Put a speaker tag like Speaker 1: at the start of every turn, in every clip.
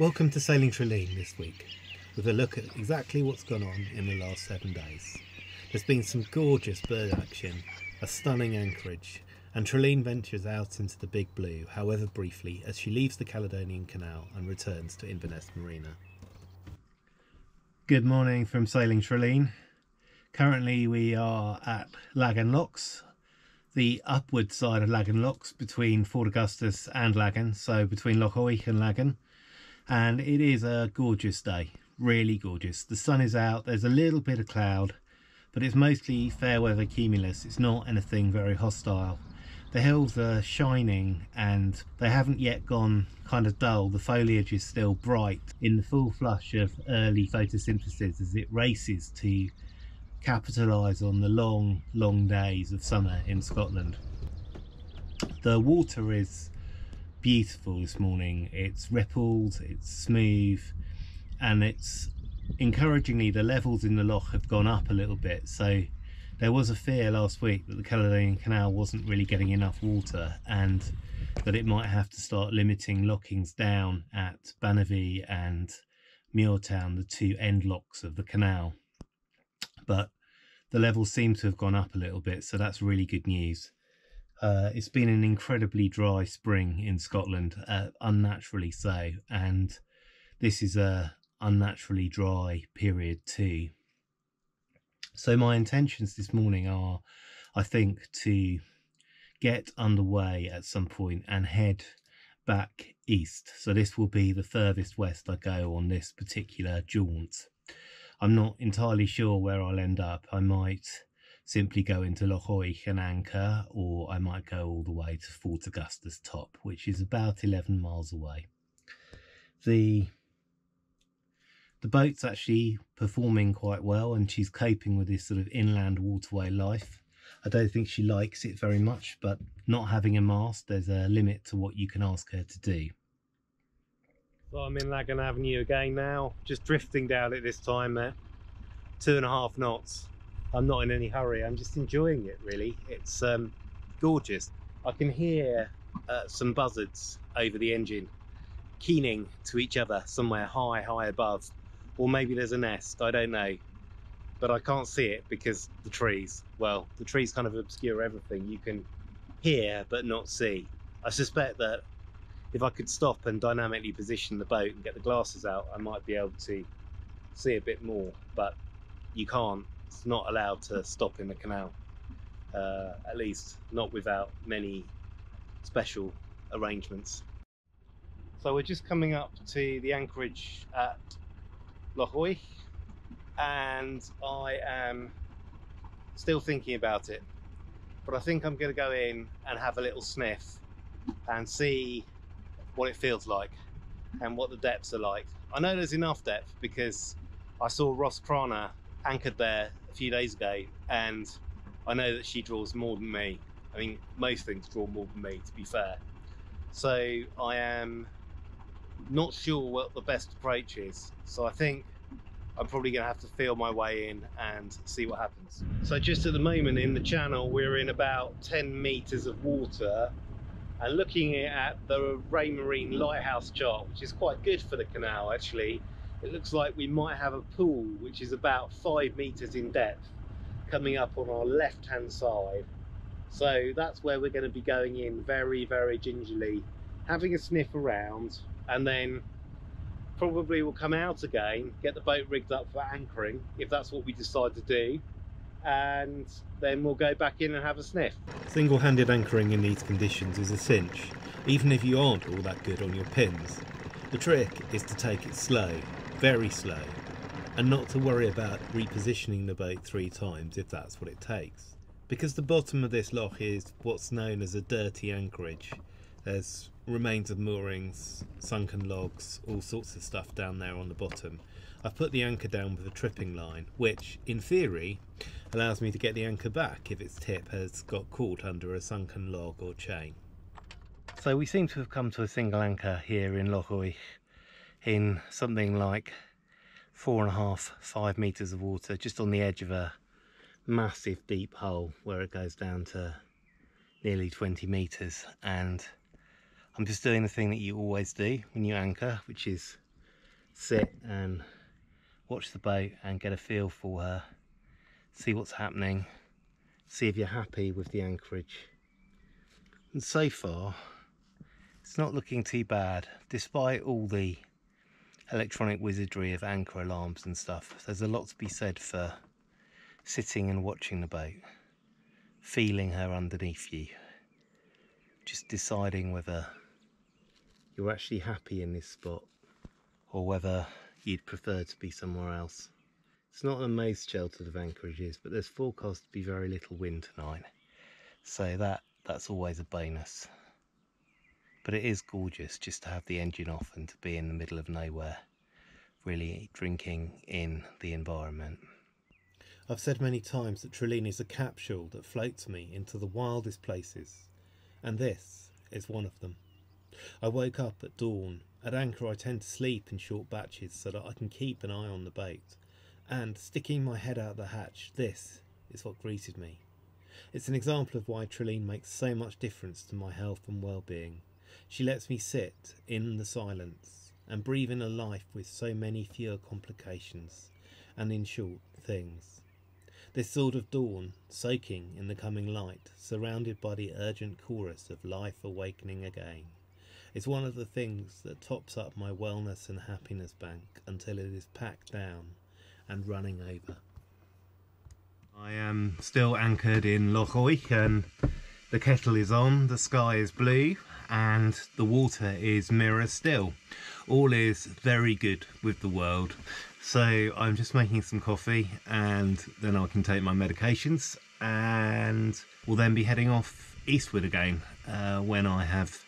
Speaker 1: Welcome to Sailing Trilleen this week, with a look at exactly what's gone on in the last 7 days. There's been some gorgeous bird action, a stunning anchorage, and Trilleen ventures out into the big blue, however briefly, as she leaves the Caledonian Canal and returns to Inverness Marina. Good morning from Sailing Trilleen. Currently we are at Lagan Locks, the upward side of Lagan Locks between Fort Augustus and Lagan, so between Loch Oich and Lagan. And it is a gorgeous day, really gorgeous. The sun is out, there's a little bit of cloud, but it's mostly fair weather cumulus. It's not anything very hostile. The hills are shining and they haven't yet gone kind of dull. The foliage is still bright in the full flush of early photosynthesis as it races to capitalise on the long days of summer in Scotland. The water is beautiful this morning. It's rippled, it's smooth, and it's encouragingly the levels in the loch have gone up a little bit. So there was a fear last week that the Caledonian Canal wasn't really getting enough water and that it might have to start limiting lockings down at Banavie and Muirtown, the two end locks of the canal. But the levels seem to have gone up a little bit, so that's really good news. It's been an incredibly dry spring in Scotland, unnaturally so, and this is a unnaturally dry period too. So my intentions this morning are, I think, to get underway at some point and head back east. So this will be the furthest west I go on this particular jaunt. I'm not entirely sure where I'll end up. I might simply go into Loch Oich and anchor, or I might go all the way to Fort Augustus top, which is about 11 miles away. The boat's actually performing quite well and she's coping with this sort of inland waterway life. I don't think she likes it very much, but not having a mast, there's a limit to what you can ask her to do. So I'm in Lagan Avenue again now, just drifting down it this time at 2.5 knots. I'm not in any hurry, I'm just enjoying it really. It's gorgeous. I can hear some buzzards over the engine keening to each other somewhere high above, or maybe there's a nest, I don't know, but I can't see it because the trees kind of obscure everything. You can hear but not see. I suspect that if I could stop and dynamically position the boat and get the glasses out, I might be able to see a bit more, but you can't. It's not allowed to stop in the canal, at least not without many special arrangements. So we're just coming up to the anchorage at Loch Oich, and I am still thinking about it, but I think I'm going to go in and have a little sniff and see what it feels like and what the depths are like. I know there's enough depth because I saw Ross Crana anchored there a few days ago, and I know that she draws more than me. I mean, most things draw more than me, to be fair. So I am not sure what the best approach is, so I think I'm probably going to have to feel my way in and see what happens. So just at the moment in the channel, we're in about 10 meters of water, and looking at the Raymarine lighthouse chart, which is quite good for the canal actually, it looks like we might have a pool which is about 5 meters in depth coming up on our left hand side. So that's where we're going to be going in very gingerly, having a sniff around, and then probably we'll come out again, get the boat rigged up for anchoring if that's what we decide to do, and then we'll go back in and have a sniff. Single-handed anchoring in these conditions is a cinch, even if you aren't all that good on your pins. The trick is to take it slow, very slow, and not to worry about repositioning the boat 3 times if that's what it takes. Because the bottom of this loch is what's known as a dirty anchorage. There's remains of moorings, sunken logs, all sorts of stuff down there on the bottom. I've put the anchor down with a tripping line, which in theory allows me to get the anchor back if its tip has got caught under a sunken log or chain. So we seem to have come to a single anchor here in Loch Oich in something like 4.5–5 meters of water, just on the edge of a massive deep hole where it goes down to nearly 20 meters. And I'm just doing the thing that you always do when you anchor, which is sit and watch the boat and get a feel for her, see what's happening, see if you're happy with the anchorage. And so far it's not looking too bad, despite all the electronic wizardry of anchor alarms and stuff. There's a lot to be said for sitting and watching the boat, feeling her underneath you, just deciding whether you're actually happy in this spot or whether you'd prefer to be somewhere else. It's not the most sheltered of anchorages, but there's forecast to be very little wind tonight, so that's always a bonus. But it is gorgeous just to have the engine off and to be in the middle of nowhere, really drinking in the environment. I've said many times that Trilleen is a capsule that floats me into the wildest places, and this is one of them. I woke up at dawn. At anchor I tend to sleep in short batches so that I can keep an eye on the boat, and sticking my head out the hatch, this is what greeted me. It's an example of why Trilleen makes so much difference to my health and well-being. She lets me sit in the silence and breathe in a life with so many fewer complications and, in short, things. This sort of dawn, soaking in the coming light, surrounded by the urgent chorus of life awakening again, is one of the things that tops up my wellness and happiness bank until it is packed down and running over. I am still anchored in Loch Oich and the kettle is on, the sky is blue and the water is mirror still. All is very good with the world. So I'm just making some coffee and then I can take my medications and we'll then be heading off eastward again when I have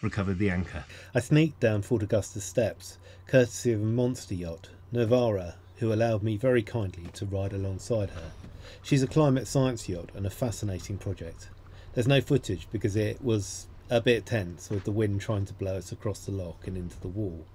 Speaker 1: recovered the anchor. I sneaked down Fort Augusta steps, courtesy of a monster yacht, Novara, who allowed me very kindly to ride alongside her. She's a climate science yacht and a fascinating project. There's no footage because it was a bit tense with the wind trying to blow us across the loch and into the wall.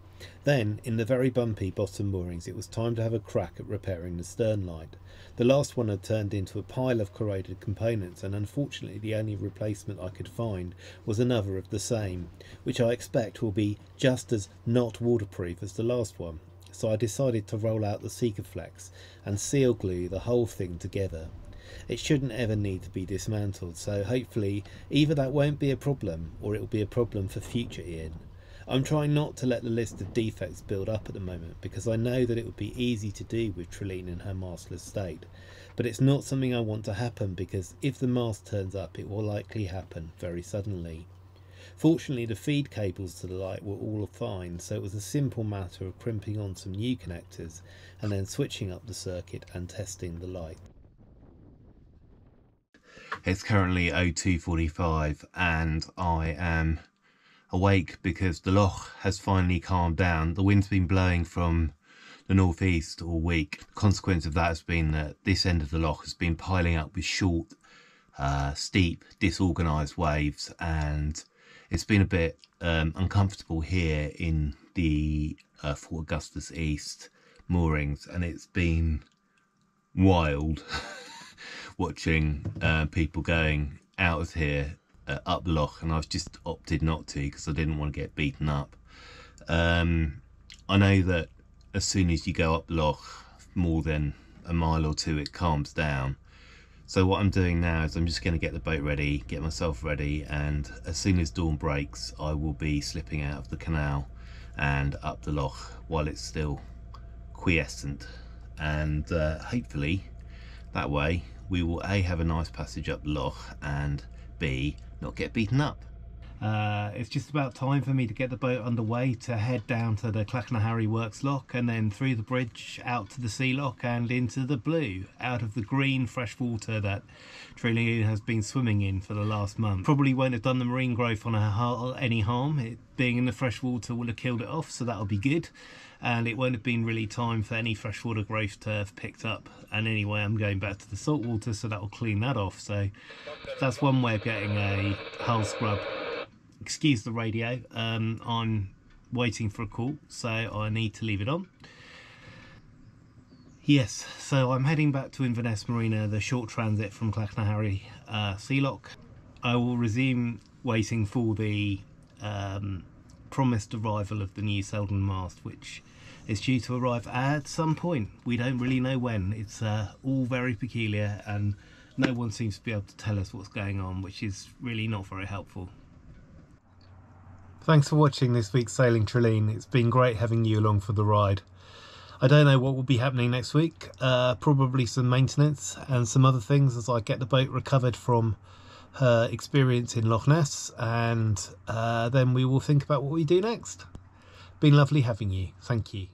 Speaker 1: Then, in the very bumpy bottom moorings, it was time to have a crack at repairing the stern light. The last one had turned into a pile of corroded components, and unfortunately the only replacement I could find was another of the same, which I expect will be just as not waterproof as the last one. So I decided to roll out the Sikaflex and seal glue the whole thing together. It shouldn't ever need to be dismantled, so hopefully either that won't be a problem or it will be a problem for future Ian. I'm trying not to let the list of defects build up at the moment because I know that it would be easy to do with Trilleen in her mastless state, but it's not something I want to happen because if the mast turns up it will likely happen very suddenly. Fortunately the feed cables to the light were all fine, so it was a simple matter of crimping on some new connectors and then switching up the circuit and testing the light. It's currently 02:45 and I am awake because the loch has finally calmed down. The wind's been blowing from the northeast all week. The consequence of that has been that this end of the loch has been piling up with short, steep, disorganised waves, and it's been a bit uncomfortable here in the Fort Augustus East moorings, and it's been wild watching people going out of here up the loch, and I've just opted not to because I didn't want to get beaten up. I know that as soon as you go up the loch more than a mile or two it calms down, so what I'm doing now is I'm just going to get the boat ready, get myself ready, and as soon as dawn breaks I will be slipping out of the canal and up the loch while it's still quiescent, and hopefully that way we will A, have a nice passage up the loch, and B, not get beaten up. It's just about time for me to get the boat underway to head down to the Clachnahary Works loch and then through the bridge out to the sea loch and into the blue, out of the green fresh water that Trilleen has been swimming in for the last month. Probably won't have done the marine growth on her any harm. It being in the fresh water will have killed it off, so that'll be good. And it won't have been really time for any freshwater growth to have picked up. And anyway, I'm going back to the salt water, so that will clean that off. So that's one way of getting a hull scrub. Excuse the radio, I'm waiting for a call, so I need to leave it on. Yes, so I'm heading back to Inverness Marina, the short transit from Clachnahary Sea Loch. I will resume waiting for the promised arrival of the new Selden mast, which It's due to arrive at some point. We don't really know when. It's all very peculiar and no one seems to be able to tell us what's going on, which is really not very helpful. Thanks for watching this week's Sailing Trilleen. It's been great having you along for the ride. I don't know what will be happening next week. Probably some maintenance and some other things as I get the boat recovered from her experience in Loch Ness, and then we will think about what we do next. Been lovely having you. Thank you.